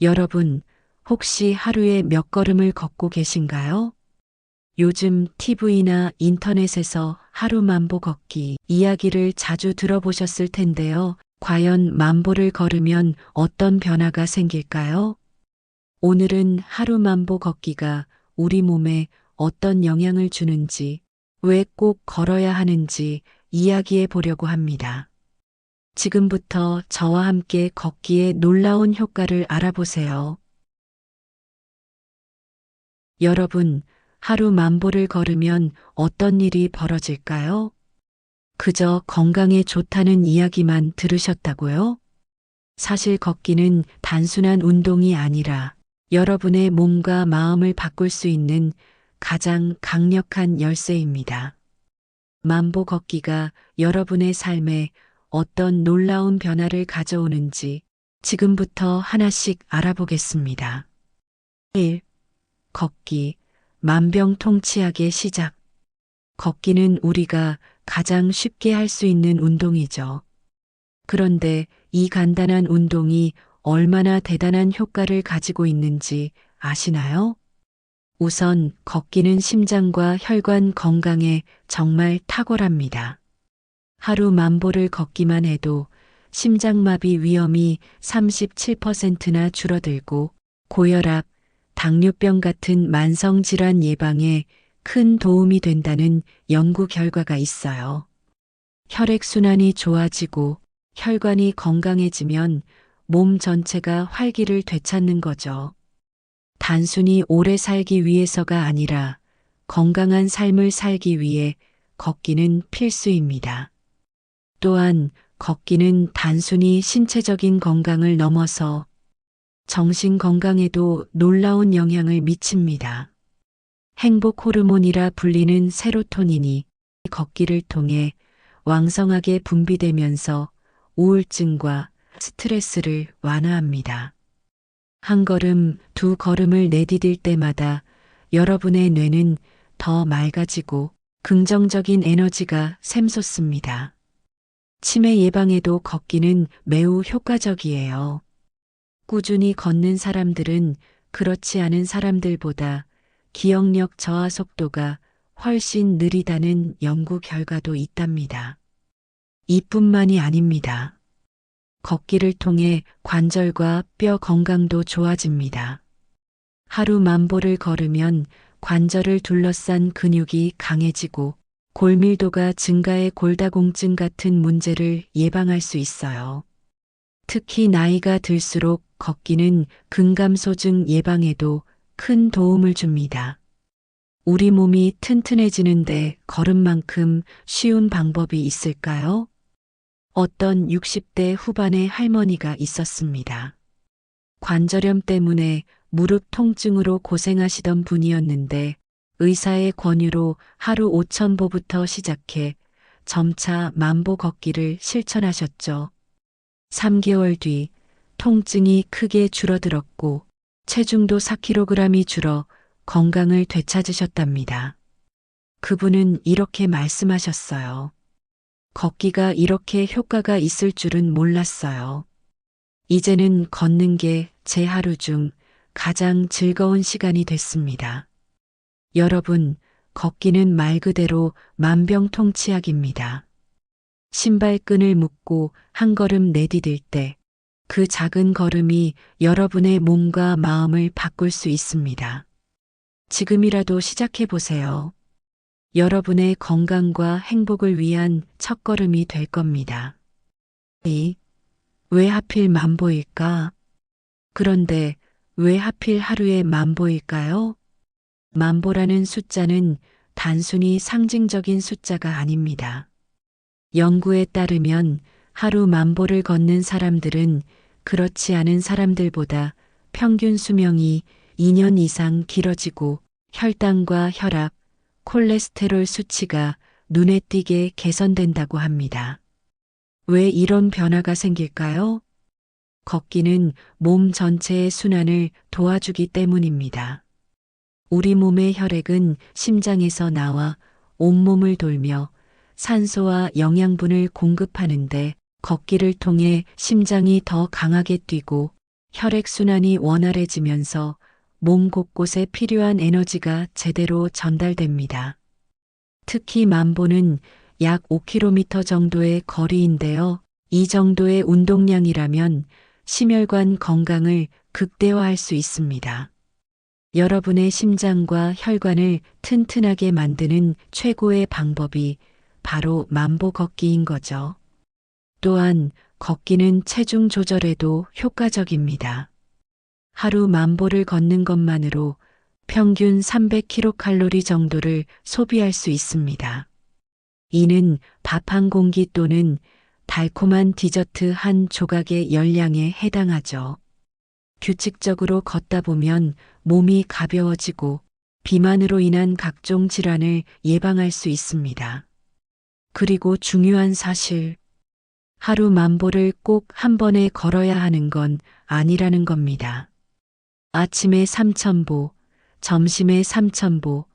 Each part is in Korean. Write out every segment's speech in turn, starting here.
여러분, 혹시 하루에 몇 걸음을 걷고 계신가요? 요즘 TV나 인터넷에서 하루 만보 걷기 이야기를 자주 들어보셨을 텐데요. 과연 만보를 걸으면 어떤 변화가 생길까요? 오늘은 하루 만보 걷기가 우리 몸에 어떤 영향을 주는지, 왜 꼭 걸어야 하는지 이야기해 보려고 합니다. 지금부터 저와 함께 걷기의 놀라운 효과를 알아보세요. 여러분, 하루 만보를 걸으면 어떤 일이 벌어질까요? 그저 건강에 좋다는 이야기만 들으셨다고요? 사실 걷기는 단순한 운동이 아니라 여러분의 몸과 마음을 바꿀 수 있는 가장 강력한 열쇠입니다. 만보 걷기가 여러분의 삶에 어떤 놀라운 변화를 가져오는지 지금부터 하나씩 알아보겠습니다. 1. 걷기, 만병통치약의 시작. 걷기는 우리가 가장 쉽게 할 수 있는 운동이죠. 그런데 이 간단한 운동이 얼마나 대단한 효과를 가지고 있는지 아시나요? 우선 걷기는 심장과 혈관 건강에 정말 탁월합니다. 하루 만보를 걷기만 해도 심장마비 위험이 37%나 줄어들고 고혈압, 당뇨병 같은 만성질환 예방에 큰 도움이 된다는 연구 결과가 있어요. 혈액순환이 좋아지고 혈관이 건강해지면 몸 전체가 활기를 되찾는 거죠. 단순히 오래 살기 위해서가 아니라 건강한 삶을 살기 위해 걷기는 필수입니다. 또한 걷기는 단순히 신체적인 건강을 넘어서 정신 건강에도 놀라운 영향을 미칩니다. 행복 호르몬이라 불리는 세로토닌이 걷기를 통해 왕성하게 분비되면서 우울증과 스트레스를 완화합니다. 한 걸음, 두 걸음을 내디딜 때마다 여러분의 뇌는 더 맑아지고 긍정적인 에너지가 샘솟습니다. 치매 예방에도 걷기는 매우 효과적이에요. 꾸준히 걷는 사람들은 그렇지 않은 사람들보다 기억력 저하 속도가 훨씬 느리다는 연구 결과도 있답니다. 이뿐만이 아닙니다. 걷기를 통해 관절과 뼈 건강도 좋아집니다. 하루 만보를 걸으면 관절을 둘러싼 근육이 강해지고 골밀도가 증가해 골다공증 같은 문제를 예방할 수 있어요. 특히 나이가 들수록 걷기는 근감소증 예방에도 큰 도움을 줍니다. 우리 몸이 튼튼해지는데 걸음만큼 쉬운 방법이 있을까요? 어떤 60대 후반의 할머니가 있었습니다. 관절염 때문에 무릎 통증으로 고생하시던 분이었는데 의사의 권유로 하루 5,000보부터 시작해 점차 만보 걷기를 실천하셨죠. 3개월 뒤 통증이 크게 줄어들었고 체중도 4kg이 줄어 건강을 되찾으셨답니다. 그분은 이렇게 말씀하셨어요. 걷기가 이렇게 효과가 있을 줄은 몰랐어요. 이제는 걷는 게 제 하루 중 가장 즐거운 시간이 됐습니다. 여러분, 걷기는 말 그대로 만병통치약입니다. 신발끈을 묶고 한 걸음 내디딜 때 그 작은 걸음이 여러분의 몸과 마음을 바꿀 수 있습니다. 지금이라도 시작해 보세요. 여러분의 건강과 행복을 위한 첫걸음이 될 겁니다. 왜 하필 만보일까? 그런데 왜 하필 하루에 만보일까요? 만보라는 숫자는 단순히 상징적인 숫자가 아닙니다. 연구에 따르면 하루 만보를 걷는 사람들은 그렇지 않은 사람들보다 평균 수명이 2년 이상 길어지고 혈당과 혈압, 콜레스테롤 수치가 눈에 띄게 개선된다고 합니다. 왜 이런 변화가 생길까요? 걷기는 몸 전체의 순환을 도와주기 때문입니다. 우리 몸의 혈액은 심장에서 나와 온몸을 돌며 산소와 영양분을 공급하는데 걷기를 통해 심장이 더 강하게 뛰고 혈액순환이 원활해지면서 몸 곳곳에 필요한 에너지가 제대로 전달됩니다. 특히 만보는 약 5km 정도의 거리인데요. 이 정도의 운동량이라면 심혈관 건강을 극대화할 수 있습니다. 여러분의 심장과 혈관을 튼튼하게 만드는 최고의 방법이 바로 만보 걷기인 거죠. 또한 걷기는 체중 조절에도 효과적입니다. 하루 만보를 걷는 것만으로 평균 300kcal 정도를 소비할 수 있습니다. 이는 밥 한 공기 또는 달콤한 디저트 한 조각의 열량에 해당하죠. 규칙적으로 걷다 보면 몸이 가벼워지고 비만으로 인한 각종 질환을 예방할 수 있습니다. 그리고 중요한 사실, 하루 만보를 꼭 한 번에 걸어야 하는 건 아니라는 겁니다. 아침에 3,000보, 점심에 3,000보,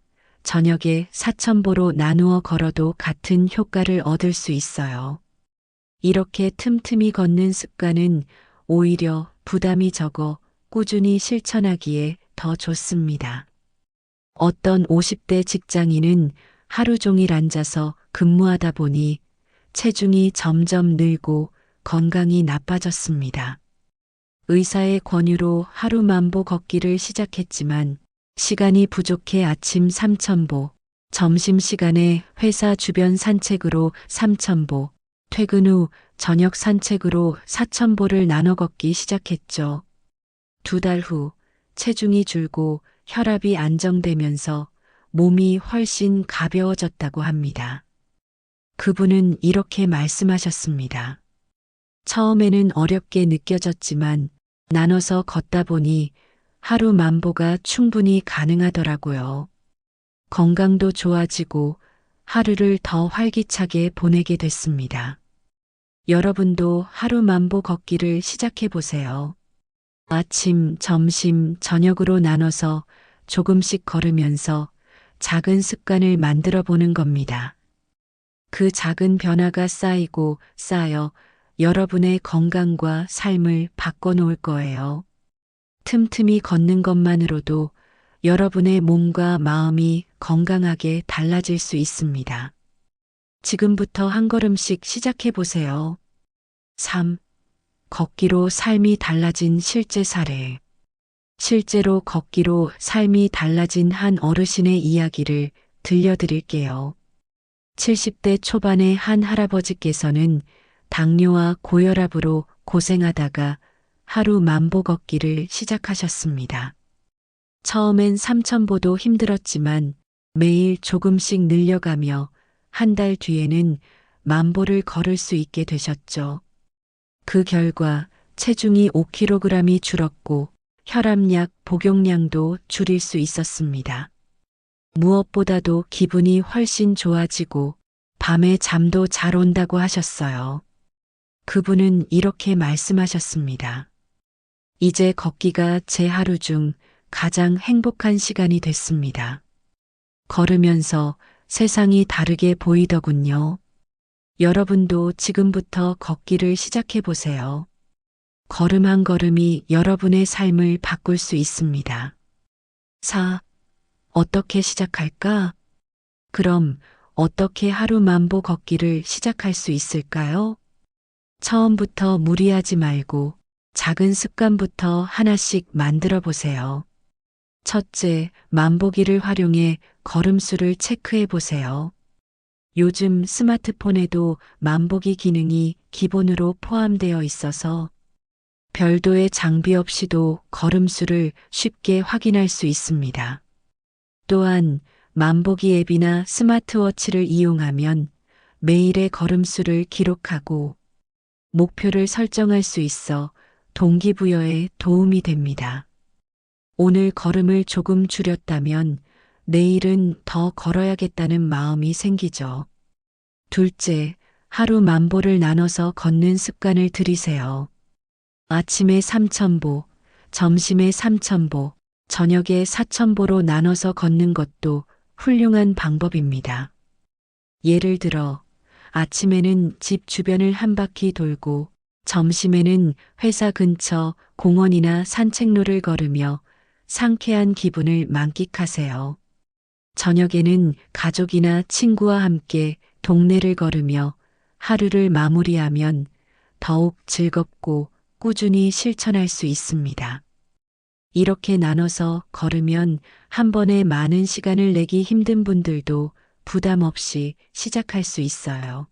저녁에 4,000보로 나누어 걸어도 같은 효과를 얻을 수 있어요. 이렇게 틈틈이 걷는 습관은 오히려 부담이 적어 꾸준히 실천하기에 더 좋습니다. 어떤 50대 직장인은 하루 종일 앉아서 근무하다 보니 체중이 점점 늘고 건강이 나빠졌습니다. 의사의 권유로 하루 만보 걷기를 시작했지만 시간이 부족해 아침 3,000보, 점심시간에 회사 주변 산책으로 3,000보, 퇴근 후 저녁 산책으로 4,000보를 나눠 걷기 시작했죠. 2달 후 체중이 줄고 혈압이 안정되면서 몸이 훨씬 가벼워졌다고 합니다. 그분은 이렇게 말씀하셨습니다. 처음에는 어렵게 느껴졌지만 나눠서 걷다 보니 하루 만보가 충분히 가능하더라고요. 건강도 좋아지고 하루를 더 활기차게 보내게 됐습니다. 여러분도 하루 만보 걷기를 시작해 보세요. 아침, 점심, 저녁으로 나눠서 조금씩 걸으면서 작은 습관을 만들어 보는 겁니다. 그 작은 변화가 쌓이고 쌓여 여러분의 건강과 삶을 바꿔놓을 거예요. 틈틈이 걷는 것만으로도 여러분의 몸과 마음이 건강하게 달라질 수 있습니다. 지금부터 한 걸음씩 시작해 보세요. 3. 걷기로 삶이 달라진 실제 사례. 실제로 걷기로 삶이 달라진 한 어르신의 이야기를 들려드릴게요. 70대 초반의 한 할아버지께서는 당뇨와 고혈압으로 고생하다가 하루 만보 걷기를 시작하셨습니다. 처음엔 3,000보도 힘들었지만 매일 조금씩 늘려가며 한 달 뒤에는 만보를 걸을 수 있게 되셨죠. 그 결과 체중이 5kg이 줄었고 혈압약 복용량도 줄일 수 있었습니다. 무엇보다도 기분이 훨씬 좋아지고 밤에 잠도 잘 온다고 하셨어요. 그분은 이렇게 말씀하셨습니다. 이제 걷기가 제 하루 중 가장 행복한 시간이 됐습니다. 걸으면서 세상이 다르게 보이더군요. 여러분도 지금부터 걷기를 시작해 보세요. 걸음 한 걸음이 여러분의 삶을 바꿀 수 있습니다. 4. 어떻게 시작할까? 그럼 어떻게 하루 만보 걷기를 시작할 수 있을까요? 처음부터 무리하지 말고 작은 습관부터 하나씩 만들어 보세요. 첫째, 만보기를 활용해 걸음수를 체크해 보세요. 요즘 스마트폰에도 만보기 기능이 기본으로 포함되어 있어서 별도의 장비 없이도 걸음수를 쉽게 확인할 수 있습니다. 또한 만보기 앱이나 스마트워치를 이용하면 매일의 걸음수를 기록하고 목표를 설정할 수 있어 동기부여에 도움이 됩니다. 오늘 걸음을 조금 줄였다면 내일은 더 걸어야겠다는 마음이 생기죠. 둘째, 하루 만보를 나눠서 걷는 습관을 들이세요. 아침에 3,000보, 점심에 3,000보, 저녁에 4,000보로 나눠서 걷는 것도 훌륭한 방법입니다. 예를 들어 아침에는 집 주변을 한 바퀴 돌고 점심에는 회사 근처 공원이나 산책로를 걸으며 상쾌한 기분을 만끽하세요. 저녁에는 가족이나 친구와 함께 동네를 걸으며 하루를 마무리하면 더욱 즐겁고 꾸준히 실천할 수 있습니다. 이렇게 나눠서 걸으면 한 번에 많은 시간을 내기 힘든 분들도 부담 없이 시작할 수 있어요.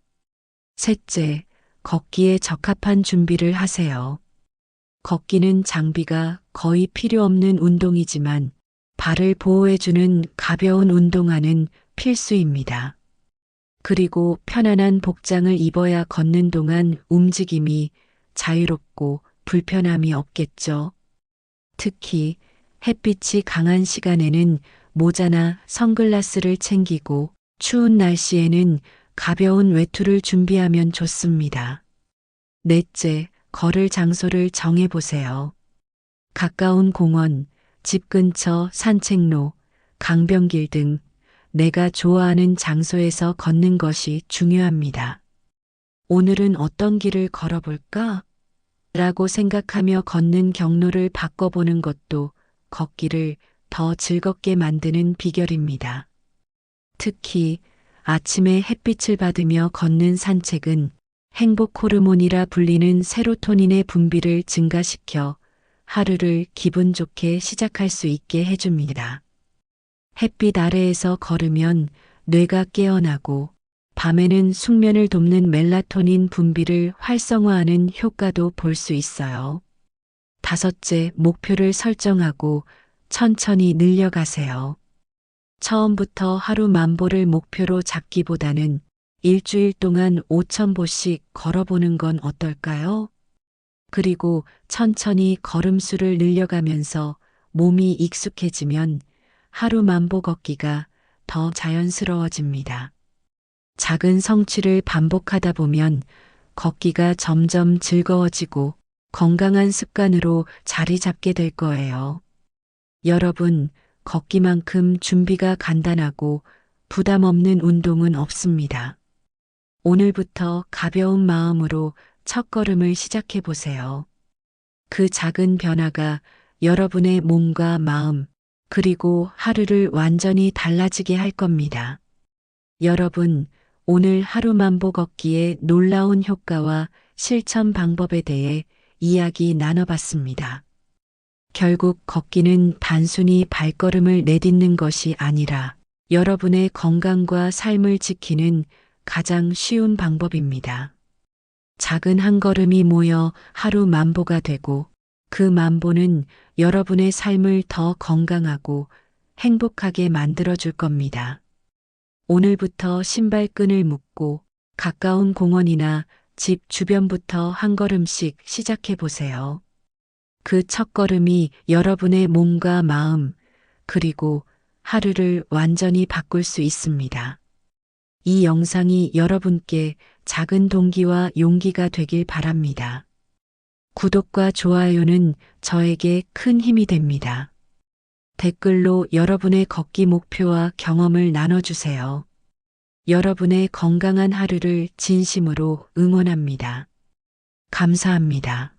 셋째, 걷기에 적합한 준비를 하세요. 걷기는 장비가 거의 필요 없는 운동이지만 발을 보호해주는 가벼운 운동화는 필수입니다. 그리고 편안한 복장을 입어야 걷는 동안 움직임이 자유롭고 불편함이 없겠죠. 특히 햇빛이 강한 시간에는 모자나 선글라스를 챙기고 추운 날씨에는 가벼운 외투를 준비하면 좋습니다. 넷째, 걸을 장소를 정해보세요. 가까운 공원, 집 근처 산책로, 강변길 등 내가 좋아하는 장소에서 걷는 것이 중요합니다. 오늘은 어떤 길을 걸어볼까? 라고 생각하며 걷는 경로를 바꿔보는 것도 걷기를 더 즐겁게 만드는 비결입니다. 특히 아침에 햇빛을 받으며 걷는 산책은 행복 호르몬이라 불리는 세로토닌의 분비를 증가시켜 하루를 기분 좋게 시작할 수 있게 해줍니다. 햇빛 아래에서 걸으면 뇌가 깨어나고 밤에는 숙면을 돕는 멜라토닌 분비를 활성화하는 효과도 볼 수 있어요. 다섯째, 목표를 설정하고 천천히 늘려가세요. 처음부터 하루 10,000보를 목표로 잡기보다는 일주일 동안 5,000보씩 걸어보는 건 어떨까요? 그리고 천천히 걸음수를 늘려가면서 몸이 익숙해지면 하루 10,000보 걷기가 더 자연스러워집니다. 작은 성취를 반복하다 보면 걷기가 점점 즐거워지고 건강한 습관으로 자리 잡게 될 거예요. 여러분, 걷기만큼 준비가 간단하고 부담 없는 운동은 없습니다. 오늘부터 가벼운 마음으로 첫걸음을 시작해 보세요. 그 작은 변화가 여러분의 몸과 마음, 그리고 하루를 완전히 달라지게 할 겁니다. 여러분, 오늘 하루 10,000보 걷기의 놀라운 효과와 실천 방법에 대해 이야기 나눠봤습니다. 결국 걷기는 단순히 발걸음을 내딛는 것이 아니라 여러분의 건강과 삶을 지키는 가장 쉬운 방법입니다. 작은 한 걸음이 모여 하루 10,000보가 되고 그 10,000보는 여러분의 삶을 더 건강하고 행복하게 만들어줄 겁니다. 오늘부터 신발끈을 묶고 가까운 공원이나 집 주변부터 한 걸음씩 시작해 보세요. 그 첫걸음이 여러분의 몸과 마음, 그리고 하루를 완전히 바꿀 수 있습니다. 이 영상이 여러분께 작은 동기와 용기가 되길 바랍니다. 구독과 좋아요는 저에게 큰 힘이 됩니다. 댓글로 여러분의 걷기 목표와 경험을 나눠주세요. 여러분의 건강한 하루를 진심으로 응원합니다. 감사합니다.